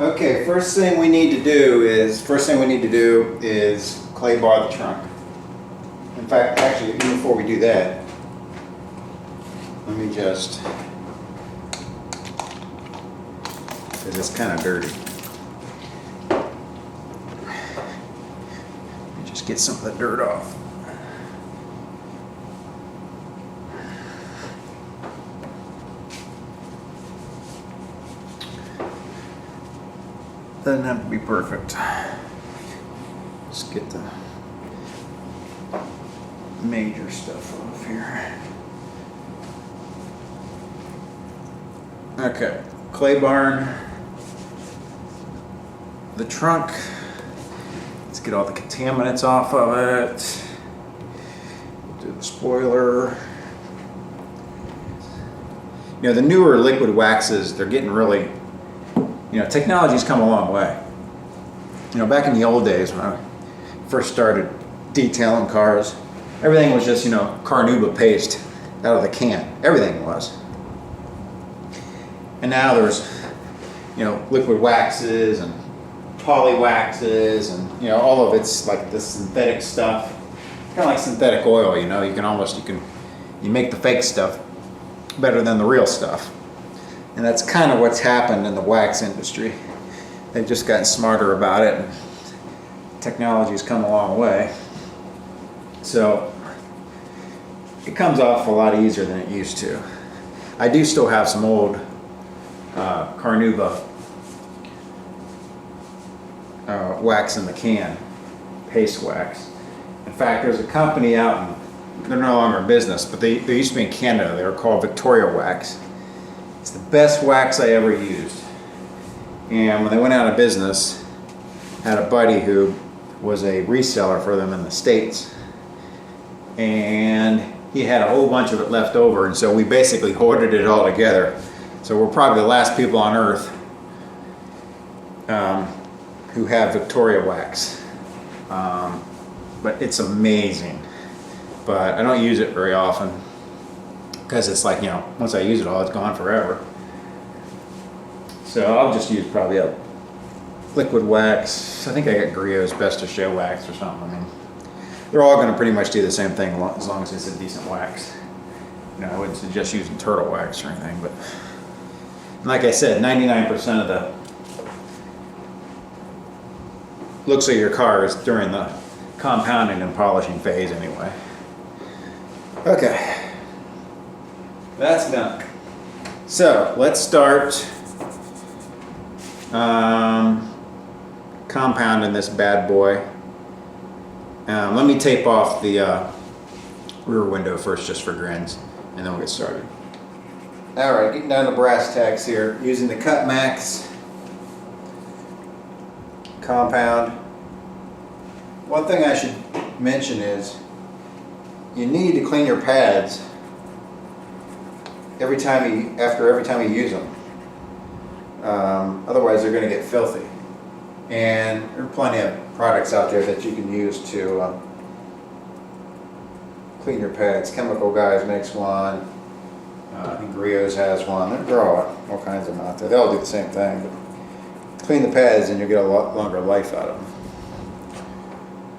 Okay, first thing we need to do is clay bar the trunk. In fact, actually, even before we do that, let me just, because it's kind of dirty. Let me just get some of the dirt off. Doesn't have to be perfect. Let's get the major stuff off here. Okay, clay barn the trunk. Let's get all the contaminants off of it. Do the spoiler. You know, the newer liquid waxes, they're getting really, technology's come a long way. Back in the old days when I first started detailing cars, everything was just, carnauba paste out of the can. Everything was. And now there's, liquid waxes and poly waxes and, all of it's like this synthetic stuff. Kind of like synthetic oil, you make the fake stuff better than the real stuff. And that's kind of what's happened in the wax industry. They've just gotten smarter about it, and technology's come a long way. So it comes off a lot easier than it used to. I do still have some old carnauba wax in the can, paste wax. In fact, there's a company out in, they're no longer in business, but they used to be in Canada. They were called Victoria Wax. It's the best wax I ever used. And when they went out of business, I had a buddy who was a reseller for them in the States. And he had a whole bunch of it left over, and so we basically hoarded it all together. So we're probably the last people on earth who have Victoria wax. But it's amazing. But I don't use it very often because it's like, once I use it all, it's gone forever. So I'll just use probably a liquid wax. I think I got Griot's Best to Show wax or something. I mean, they're all going to pretty much do the same thing as long as it's a decent wax. I wouldn't suggest using turtle wax or anything, but like I said, 99% of the looks of your car is during the compounding and polishing phase anyway. Okay, that's done. So let's start compounding this bad boy. Let me tape off the rear window first, just for grins, and then we'll get started. All right, getting down to brass tacks here, using the Cut Max compound. One thing I should mention is you need to clean your pads after every time you use them. Otherwise, they're going to get filthy. And there are plenty of products out there that you can use to clean your pads. Chemical Guys makes one. I think Griot's has one. There are all kinds of them out there. They all do the same thing. But clean the pads and you'll get a lot longer life out of them.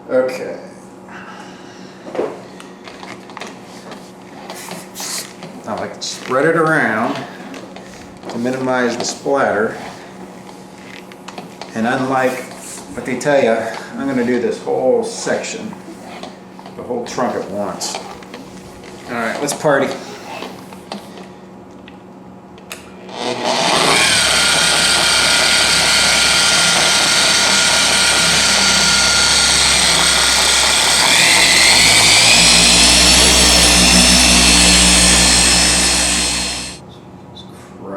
Okay. I like to spread it around to minimize the splatter. And unlike what they tell you, I'm going to do this whole section, the whole trunk at once. All right, let's party.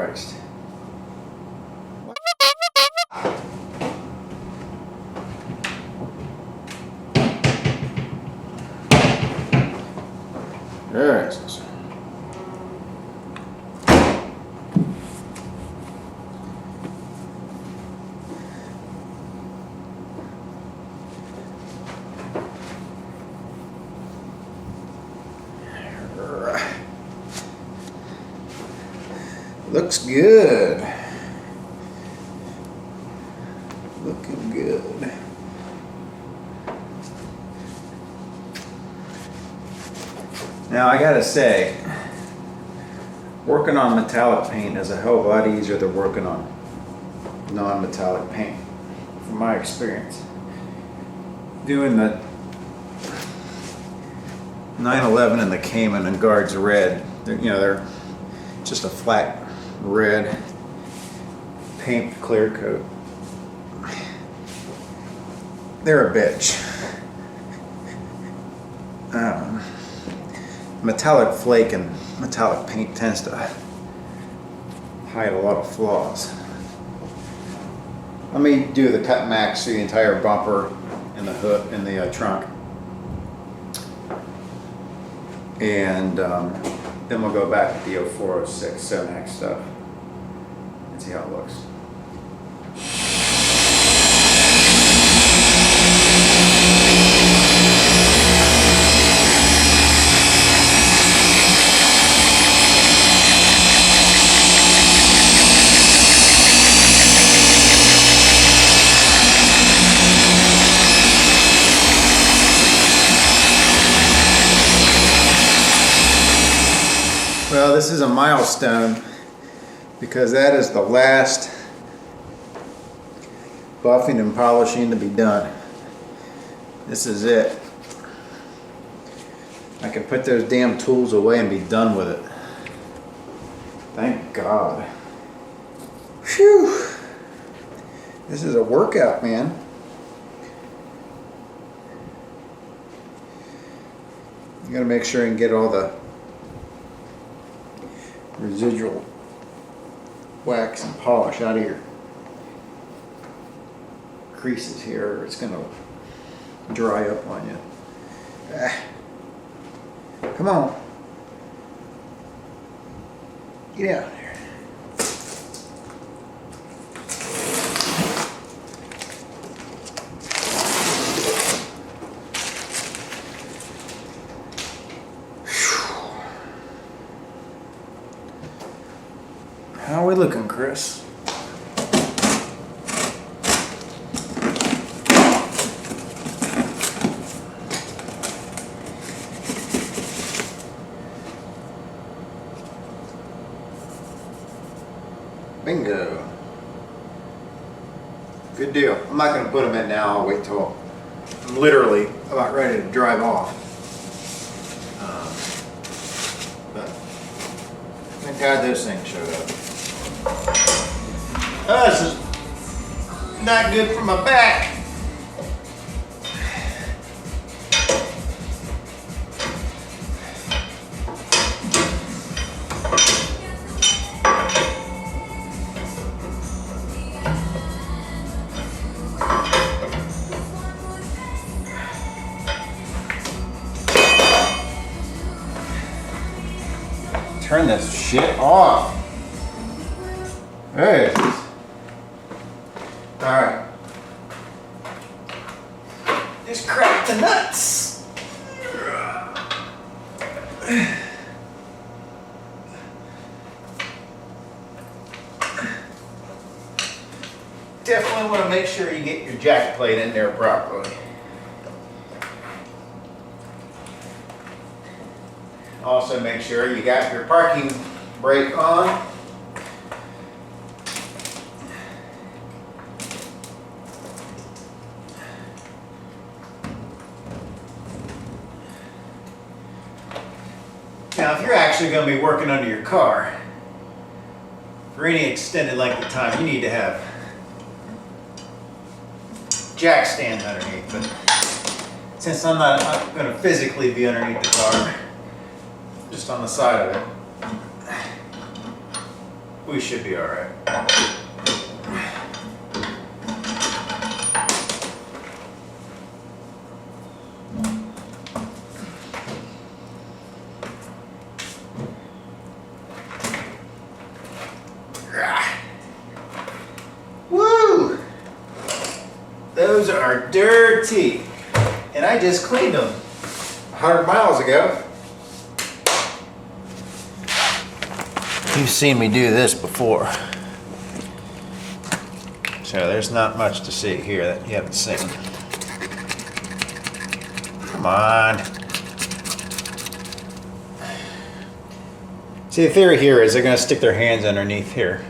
Christ. There it is. Looks good. Looking good. Now I gotta say, working on metallic paint is a hell of a lot easier than working on non-metallic paint, from my experience. Doing the 911 and the Cayman and Guards red, they're just a flat red paint clear coat. They're a bitch. Metallic flake and metallic paint tends to hide a lot of flaws. Let me do the cut max through the entire bumper and the hood and the trunk, and then we'll go back at the E46 7X stuff and see how it looks. Well, this is a milestone because that is the last buffing and polishing to be done. This is it. I can put those damn tools away and be done with it. Thank God. Phew. This is a workout, man. You gotta make sure and get all the residual wax and polish out of your creases here, or it's going to dry up on you. Come on. Get out of here. How are we looking, Chris? Bingo. Good deal. I'm not going to put them in now. I'll wait till I'm literally about ready to drive off. But thank God those things showed up. Oh, this is not good for my back. Turn this shit off. Hey. Alright. Just crack the nuts. Definitely want to make sure you get your jack plate in there properly. Also make sure you got your parking brake on. Now, if you're actually going to be working under your car for any extended length of time, you need to have jack stands underneath. But since I'm not going to physically be underneath the car, just on the side of it, we should be all right. Woo! Those are dirty, and I just cleaned them 100 miles ago. You've seen me do this before. So there's not much to see here that you haven't seen. Come on. See, the theory here is they're going to stick their hands underneath here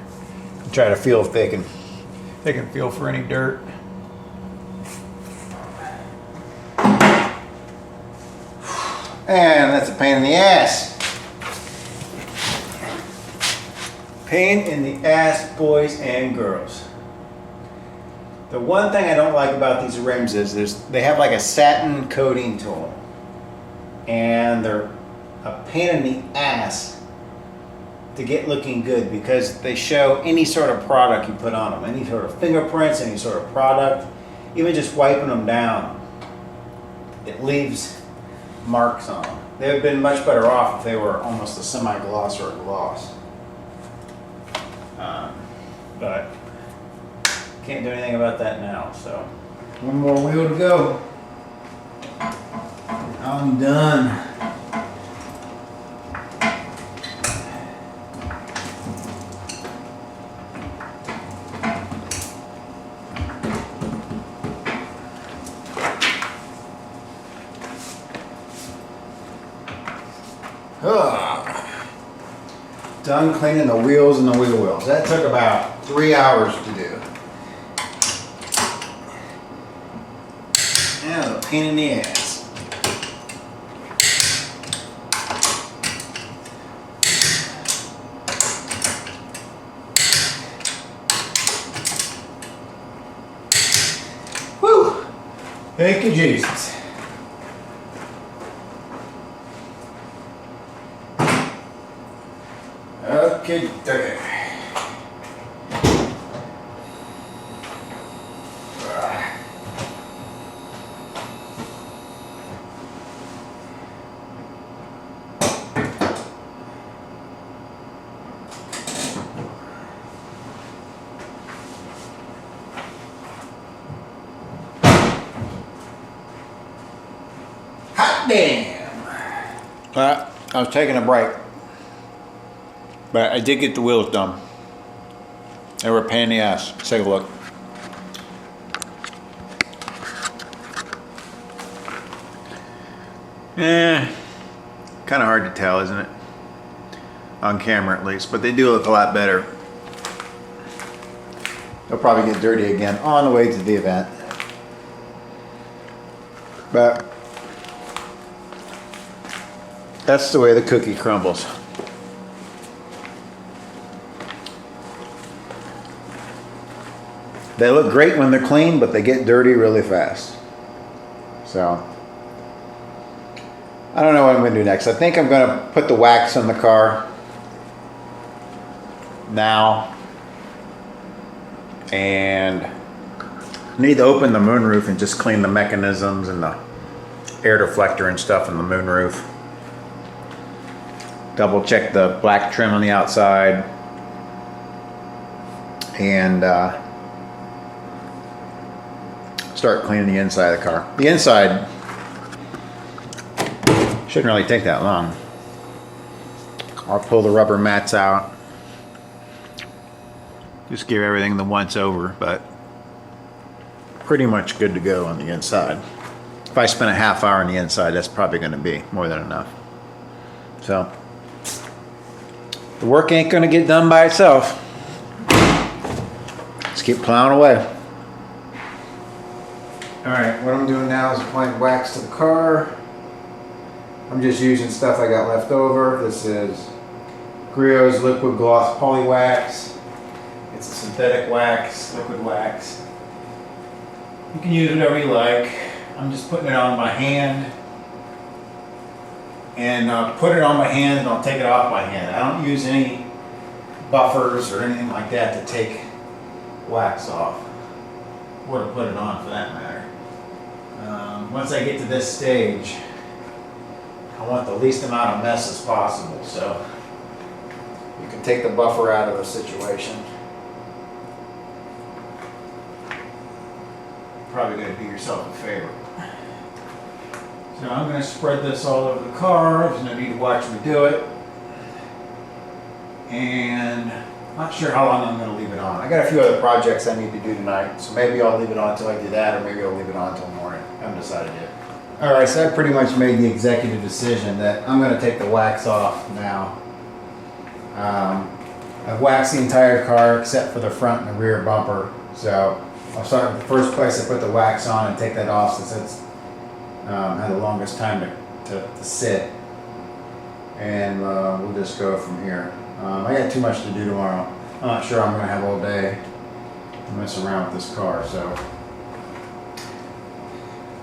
and try to feel if they can feel for any dirt. And that's a pain in the ass. Pain in the ass, boys and girls. The one thing I don't like about these rims is they have like a satin coating to them. And they're a pain in the ass to get looking good because they show any sort of product you put on them. Any sort of fingerprints, any sort of product. Even just wiping them down, it leaves marks on them. They would have been much better off if they were almost a semi-gloss or a gloss. But can't do anything about that now, so. One more wheel to go. I'm done. Done cleaning the wheels and the wheel wells. That took about 3 hours to do. Yeah, a pain in the ass. Whew! Thank you, Jesus. Okay, okay. Hot damn! I was taking a break. But I did get the wheels done. They were a pain in the ass. Let's take a look. Kind of hard to tell, isn't it? On camera at least, but they do look a lot better. They'll probably get dirty again on the way to the event. But that's the way the cookie crumbles. They look great when they're clean, but they get dirty really fast. So, I don't know what I'm going to do next. I think I'm going to put the wax on the car now. And I need to open the moonroof and just clean the mechanisms and the air deflector and stuff in the moonroof. Double check the black trim on the outside. And start cleaning the inside of the car. The inside shouldn't really take that long. I'll pull the rubber mats out. Just give everything the once over, but pretty much good to go on the inside. If I spend a half hour on the inside, that's probably going to be more than enough. So, the work ain't going to get done by itself. Let's keep plowing away. Alright, what I'm doing now is applying wax to the car. I'm just using stuff I got left over. This is Griot's liquid gloss poly wax. It's a synthetic wax, liquid wax. You can use whatever you like. I'm just putting it on my hand. And I'll put it on my hand and I'll take it off my hand. I don't use any buffers or anything like that to take wax off. Or to put it on for that matter. Once I get to this stage, I want the least amount of mess as possible, so you can take the buffer out of the situation. Probably going to do yourself a favor. So I'm going to spread this all over the car. There's no need to watch me do it. And not sure how long I'm gonna leave it on. I got a few other projects I need to do tonight, so maybe I'll leave it on until I do that, or maybe I'll leave it on until morning. I haven't decided yet. All right, so I pretty much made the executive decision that I'm gonna take the wax off now. I've waxed the entire car except for the front and the rear bumper. So I'll start with the first place I put the wax on and take that off, since it's had the longest time to sit. And we'll just go from here. I got too much to do tomorrow. I'm not sure I'm gonna have all day to mess around with this car, so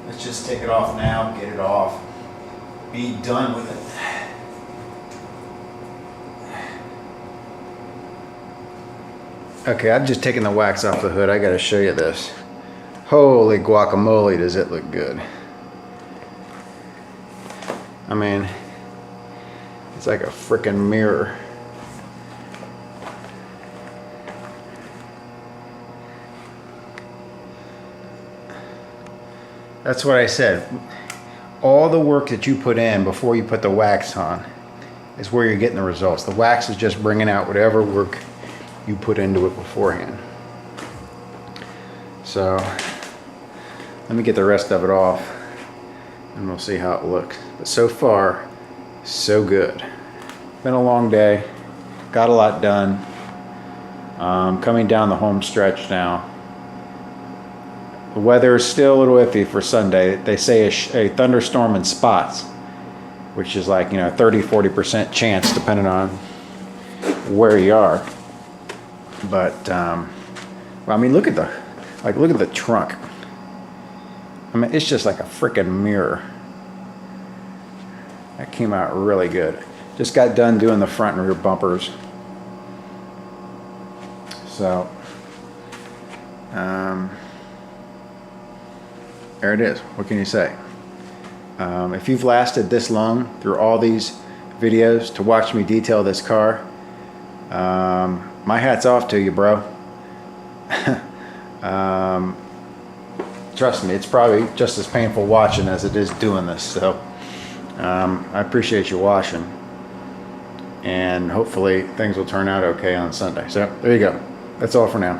let's just take it off now, get it off, be done with it. Okay, I've just taken the wax off the hood. I gotta show you this. Holy guacamole, does it look good. I mean, it's like a freaking mirror. That's what I said. All the work that you put in before you put the wax on is where you're getting the results. The wax is just bringing out whatever work you put into it beforehand. So let me get the rest of it off and we'll see how it looks. But so far, so good. Been a long day, got a lot done. Coming down the home stretch now. The weather is still a little iffy for Sunday. They say a thunderstorm in spots, which is like, 30-40% chance depending on where you are. But well, I mean, look at the trunk. I mean, it's just like a freaking mirror. That came out really good. Just got done doing the front and rear bumpers. So there it is. What can you say? If you've lasted this long through all these videos to watch me detail this car, my hat's off to you, bro. Trust me, it's probably just as painful watching as it is doing this. So I appreciate you watching, and hopefully things will turn out okay on Sunday. So there you go. That's all for now.